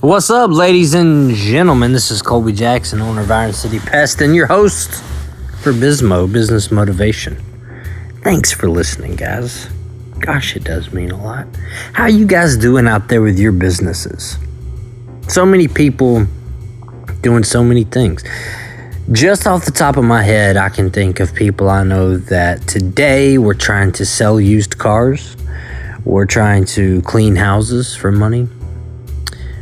What's up, ladies and gentlemen? This is Colby Jackson, owner of Iron City Pest, and your host for Bismo, Business Motivation. Thanks for listening, guys. Gosh, it does mean a lot. How you guys doing out there with your businesses? So many people doing so many things. Just off the top of my head, I can think of people I know that today we're trying to sell used cars. We're trying to clean houses for money.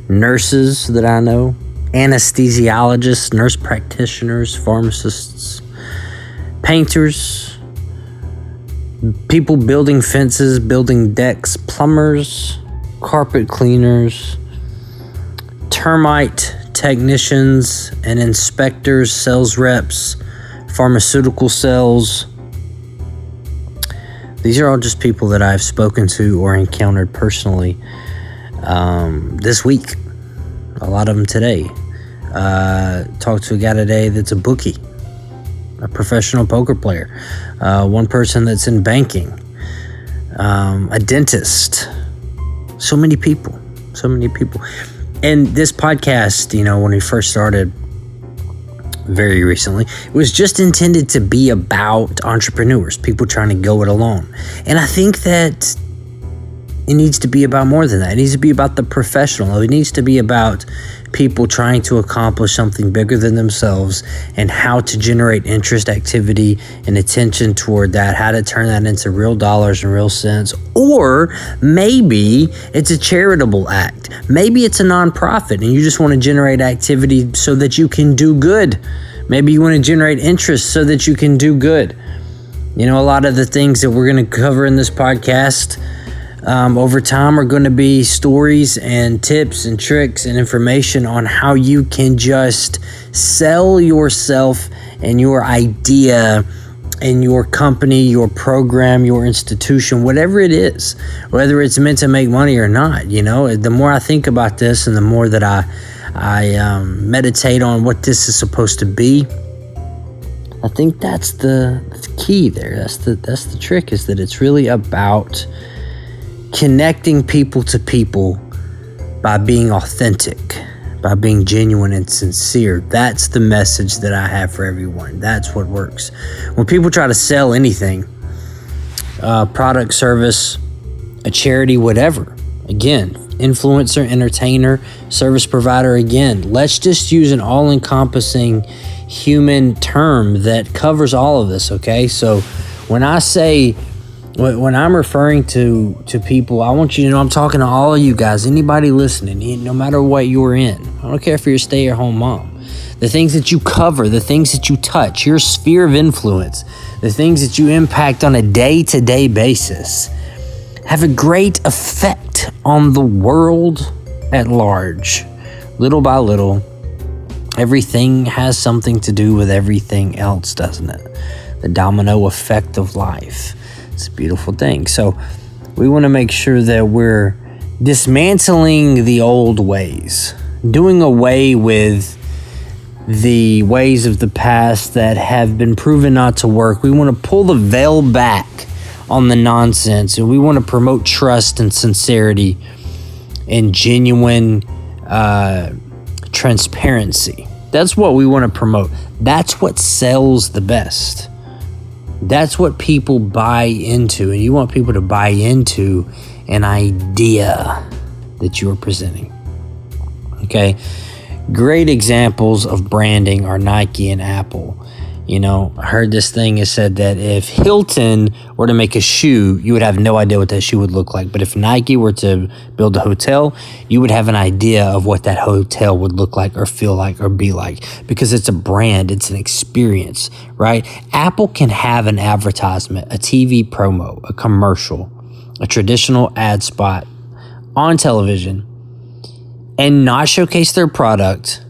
Nurses that I know, anesthesiologists, nurse practitioners, pharmacists, painters, people building fences, building decks, plumbers, carpet cleaners, termite technicians and inspectors, sales reps, pharmaceutical sales. These are all just people that I've spoken to or encountered personally this week. A lot of them today. Talked to a guy today that's a bookie, a professional poker player, one person that's in banking, a dentist. So many people. And this podcast, when we first started very recently, it was just intended to be about entrepreneurs, people trying to go it alone. And I think that it needs to be about more than that. It needs to be about the professional. It needs to be about people trying to accomplish something bigger than themselves and how to generate interest, activity, and attention toward that, how to turn that into real dollars and real cents. Or maybe it's a charitable act. Maybe it's a nonprofit and you just want to generate activity so that you can do good. Maybe you want to generate interest so that you can do good. A lot of the things that we're going to cover in this podcast over time are going to be stories and tips and tricks and information on how you can just sell yourself and your idea and your company, your program, your institution, whatever it is, whether it's meant to make money or not. The more I think about this and the more that I meditate on what this is supposed to be, I think that's the key there. That's the trick, is that it's really about connecting people to people by being authentic, by being genuine and sincere. That's the message that I have for everyone. That's what works. When people try to sell anything, product, service, a charity, whatever, again, influencer, entertainer, service provider, again, let's just use an all-encompassing human term that covers all of this, okay? So when I'm referring to people, I want you to know I'm talking to all of you guys, anybody listening, no matter what you're in. I don't care if you're a stay-at-home mom. The things that you cover, the things that you touch, your sphere of influence, the things that you impact on a day-to-day basis have a great effect on the world at large. Little by little, everything has something to do with everything else, doesn't it? The domino effect of life. It's a beautiful thing. So we want to make sure that we're dismantling the old ways, doing away with the ways of the past that have been proven not to work. We want to pull the veil back on the nonsense, and we want to promote trust and sincerity and genuine transparency. That's what we want to promote. That's what sells the best. That's what people buy into, and you want people to buy into an idea that you're presenting. Okay? Great examples of branding are Nike and Apple. I heard this thing is said that if Hilton were to make a shoe, you would have no idea what that shoe would look like. But if Nike were to build a hotel, you would have an idea of what that hotel would look like or feel like or be like, because it's a brand, it's an experience, right? Apple can have an advertisement, a TV promo, a commercial, a traditional ad spot on television and not showcase their product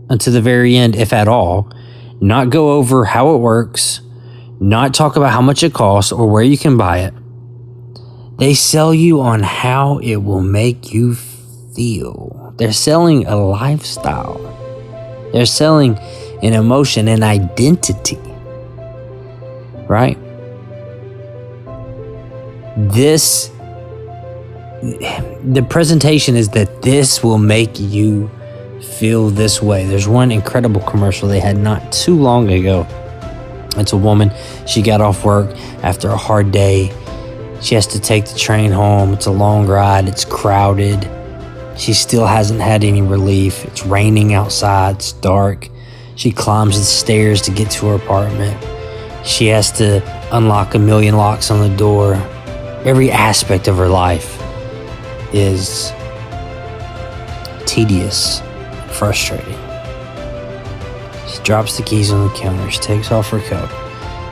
until the very end, if at all, not go over how it works, not talk about how much it costs or where you can buy it. They sell you on how it will make you feel. They're selling a lifestyle. They're selling an emotion, an identity, right? This the presentation is that this will make you feel this way. There's one incredible commercial they had not too long ago. It's a woman. She got off work after a hard day. She has to take the train home. It's a long ride. It's crowded. She still hasn't had any relief. It's raining outside. It's dark. She climbs the stairs to get to her apartment. She has to unlock a million locks on the door. Every aspect of her life is tedious, frustrating. She drops the keys on the counter. She takes off her coat.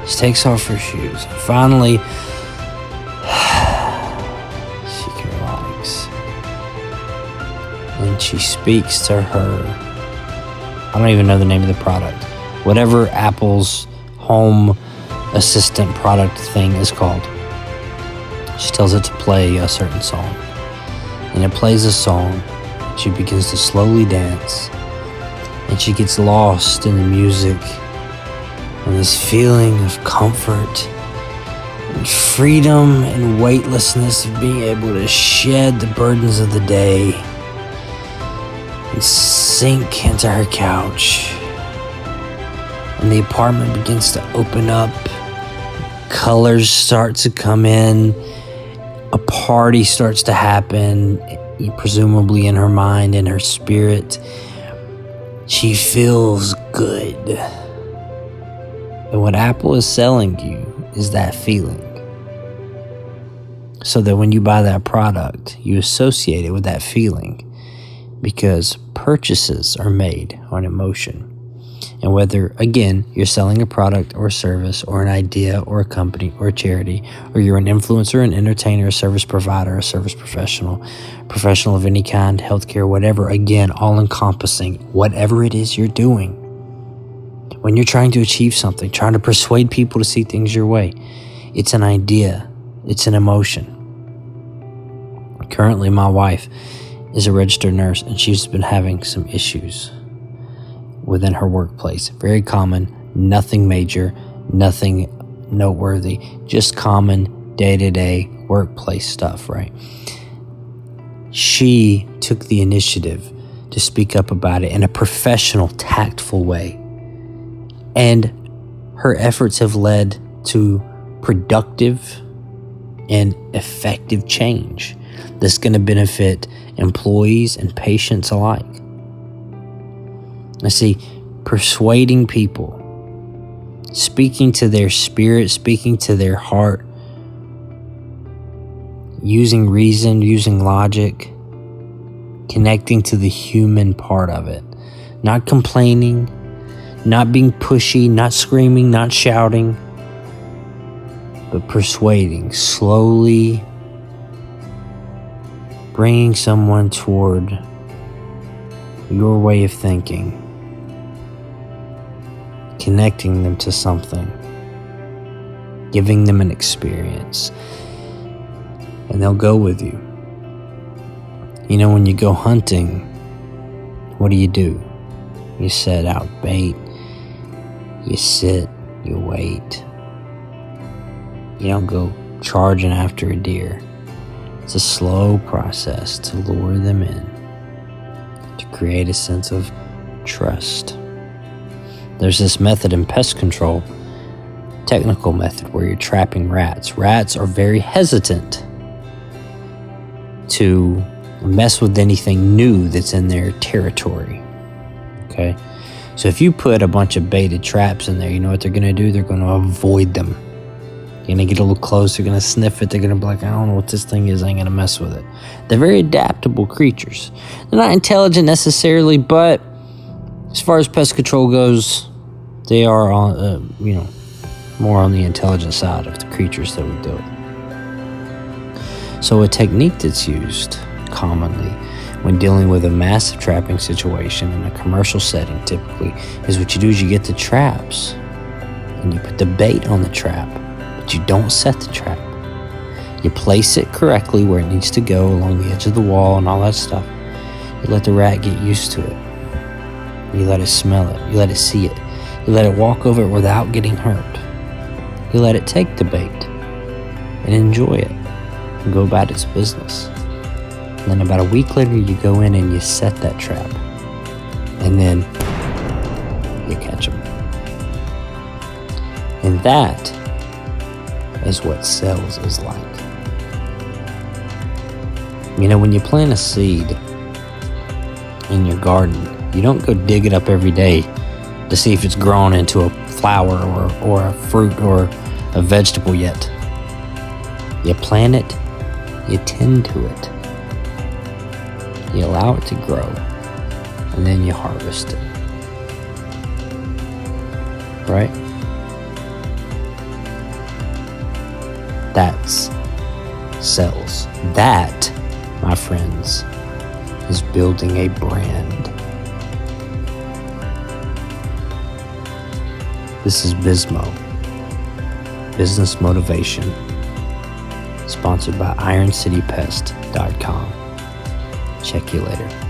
She takes off her shoes. Finally, she can relax. And she speaks to her. I don't even know the name of the product. Whatever Apple's home assistant product thing is called. She tells it to play a certain song. And it plays a song. She begins to slowly dance. And she gets lost in the music. And this feeling of comfort and freedom and weightlessness of being able to shed the burdens of the day and sink into her couch. And the apartment begins to open up. Colors start to come in. A party starts to happen, presumably in her mind, in her spirit. She feels good. And what Apple is selling you is that feeling. So that when you buy that product, you associate it with that feeling, because purchases are made on emotion. And whether, again, you're selling a product or a service or an idea or a company or a charity, or you're an influencer, an entertainer, a service provider, a service professional of any kind, healthcare, whatever, again, all encompassing, whatever it is you're doing. When you're trying to achieve something, trying to persuade people to see things your way, it's an idea, it's an emotion. Currently, my wife is a registered nurse, and she's been having some issues within her workplace. Very common, nothing major, nothing noteworthy, just common day-to-day workplace stuff, right? She took the initiative to speak up about it in a professional, tactful way. And her efforts have led to productive and effective change that's going to benefit employees and patients alike. I see, persuading people, speaking to their spirit, speaking to their heart, using reason, using logic, connecting to the human part of it, not complaining, not being pushy, not screaming, not shouting, but persuading, slowly bringing someone toward your way of thinking, connecting them to something, giving them an experience, and they'll go with you. You know, when you go hunting, what do? You set out bait, you sit, you wait. You don't go charging after a deer. It's a slow process to lure them in, to create a sense of trust. There's this method in pest control, technical method, where you're trapping rats. Rats are very hesitant to mess with anything new that's in their territory. Okay? So if you put a bunch of baited traps in there, you know what they're going to do? They're going to avoid them. You're going to get a little close, they're going to sniff it, they're going to be like, I don't know what this thing is, I ain't going to mess with it. They're very adaptable creatures. They're not intelligent necessarily, but as far as pest control goes, they are on, more on the intelligent side of the creatures that we deal with. So a technique that's used commonly when dealing with a massive trapping situation in a commercial setting typically is what you do is you get the traps and you put the bait on the trap, but you don't set the trap. You place it correctly where it needs to go along the edge of the wall and all that stuff. You let the rat get used to it. You let it smell it. You let it see it. You let it walk over it without getting hurt. You let it take the bait and enjoy it and go about its business. And then about a week later, you go in and you set that trap. And then you catch them. And that is what sales is like. You know, when you plant a seed in your garden, you don't go dig it up every day to see if it's grown into a flower or a fruit or a vegetable yet. You plant it, you tend to it, you allow it to grow, and then you harvest it. Right? That's sales. That, my friends, is building a brand. This is Bismo, Business Motivation, sponsored by IronCityPest.com. Check you later.